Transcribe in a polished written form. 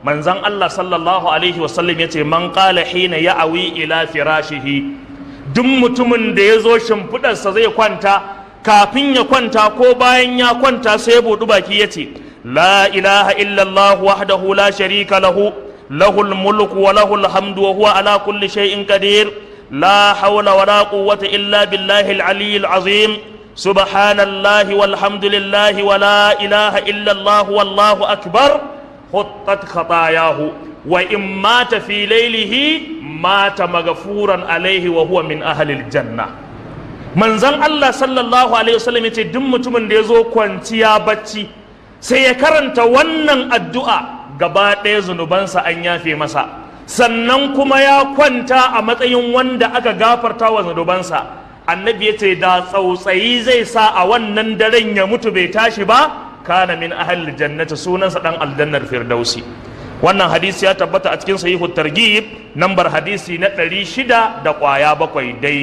manzon Allah sallallahu alaihi wasallam yace man qala hina ya'awi ila firashihi, duk mutumin da ya zo shimfidarsa zai kwanta, kafin ya kwanta ko bayan ya kwanta sai ya buɗi baki yace la ilaha illallah wahdahu la sharika lahu lahul mulku wa lahul hamdu wa huwa ala kulli shay'in qadir la hawla wa la quwwata illa billahi al-aliyyil azim subhanallahi walhamdulillahi wa la ilaha illallah wallahu akbar huttat khatayahu wa in mata fi laylihi mata maghfuran alayhi wa huwa min ahli al-janna. manzon Allah sallallahu alaihi wasallam yace duk mutumin da yazo kwanciya bacci sai ya karanta wannan addu'a, gaba ɗaya zunubansa an yafe masa, sannan kuma ya kwanta a matsayin wanda aka gafarta wa zunubansa. Annabi ya ce da tsautsayi zai sa a wannan daren ya mutu bai tashi ba, kana min ahli jannati, sunansa dan aljannar firdausi. Wannan hadisi ya tabbata a cikin sahihu targhib, nambar hadisi na 600 da kwaya 7 dai.